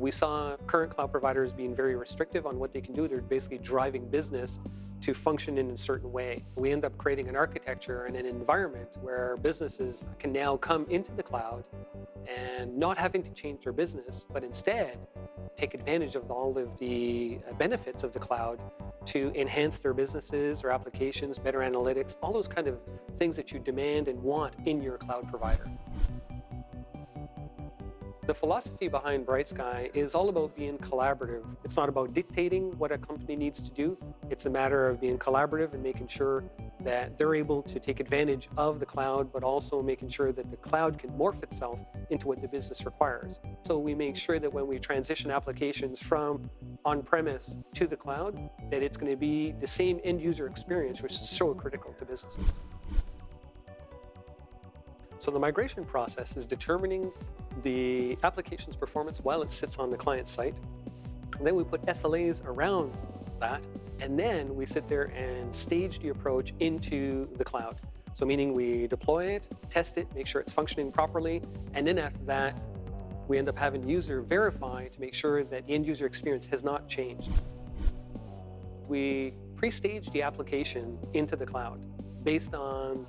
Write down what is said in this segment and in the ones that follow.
We saw current cloud providers being very restrictive on what they can do. They're basically driving business to function in a certain way. We end up creating an architecture and an environment where businesses can now come into the cloud and not having to change their business, but instead take advantage of all of the benefits of the cloud to enhance their businesses or applications, better analytics, all those kind of things that you demand and want in your cloud provider. The philosophy behind BriteSky is all about being collaborative. It's not about dictating what a company needs to do. It's a matter of being collaborative and making sure that they're able to take advantage of the cloud, but also making sure that the cloud can morph itself into what the business requires. So we make sure that when we transition applications from on-premise to the cloud, that it's going to be the same end user experience, which is so critical to businesses. So the migration process is determining the application's performance while it sits on the client site. And then we put SLAs around that, and then we sit there and stage the approach into the cloud. So meaning we deploy it, test it, make sure it's functioning properly, and then after that, we end up having the user verify to make sure that the end user experience has not changed. We pre-stage the application into the cloud based on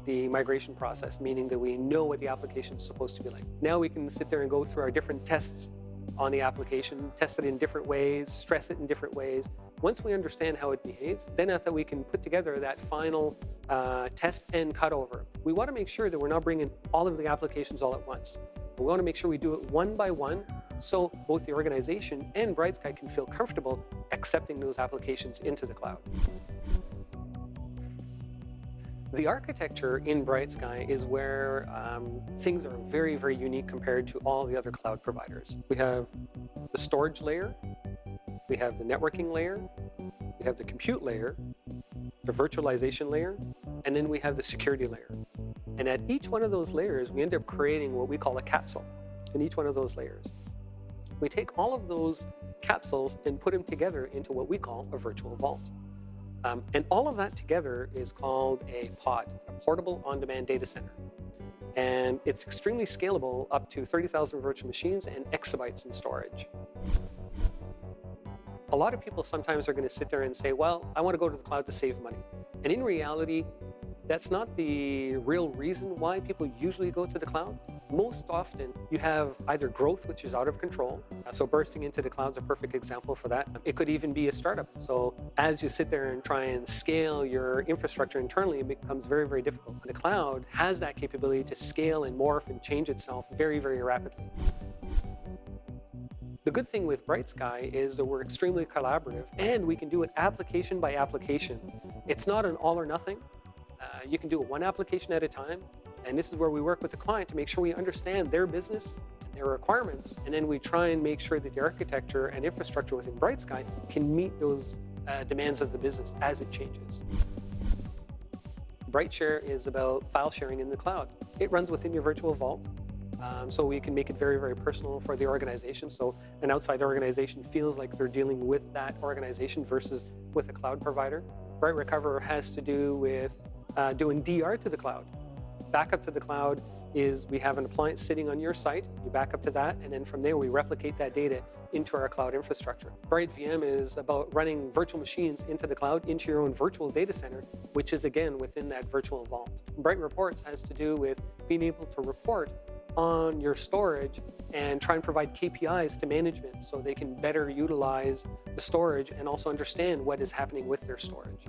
the migration process, meaning that we know what the application is supposed to be like. Now we can sit there and go through our different tests on the application, test it in different ways, stress it in different ways. Once we understand how it behaves, then after we can put together that final test and cutover. We want to make sure that we're not bringing all of the applications all at once. We want to make sure we do it one by one, so both the organization and BriteSky can feel comfortable accepting those applications into the cloud. The architecture in BriteSky is where things are very, very unique compared to all the other cloud providers. We have the storage layer, we have the networking layer, we have the compute layer, the virtualization layer, and then we have the security layer. And at each one of those layers, we end up creating what we call a capsule in each one of those layers. We take all of those capsules and put them together into what we call a virtual vault. And all of that together is called a pod, a portable on-demand data center. And it's extremely scalable, up to 30,000 virtual machines and exabytes in storage. A lot of people sometimes are going to sit there and say, well, I want to go to the cloud to save money. And in reality, that's not the real reason why people usually go to the cloud. Most often, you have either growth, which is out of control. So bursting into the cloud is a perfect example for that. It could even be a startup. So as you sit there and try and scale your infrastructure internally, it becomes very, very difficult. The cloud has that capability to scale and morph and change itself very, very rapidly. The good thing with BriteSky is that we're extremely collaborative, and we can do it application by application. It's not an all or nothing. You can do it one application at a time. And this is where we work with the client to make sure we understand their business and their requirements. And then we try and make sure that the architecture and infrastructure within BriteSky can meet those demands of the business as it changes. BriteShare is about file sharing in the cloud. It runs within your virtual vault. So we can make it very, very personal for the organization. So an outside organization feels like they're dealing with that organization versus with a cloud provider. BriteRecover has to do with doing DR to the cloud. Backup to the cloud is we have an appliance sitting on your site, you back up to that, and then from there we replicate that data into our cloud infrastructure. BriteVM is about running virtual machines into the cloud, into your own virtual data center, which is again within that virtual vault. BriteReports has to do with being able to report on your storage and try and provide KPIs to management so they can better utilize the storage and also understand what is happening with their storage.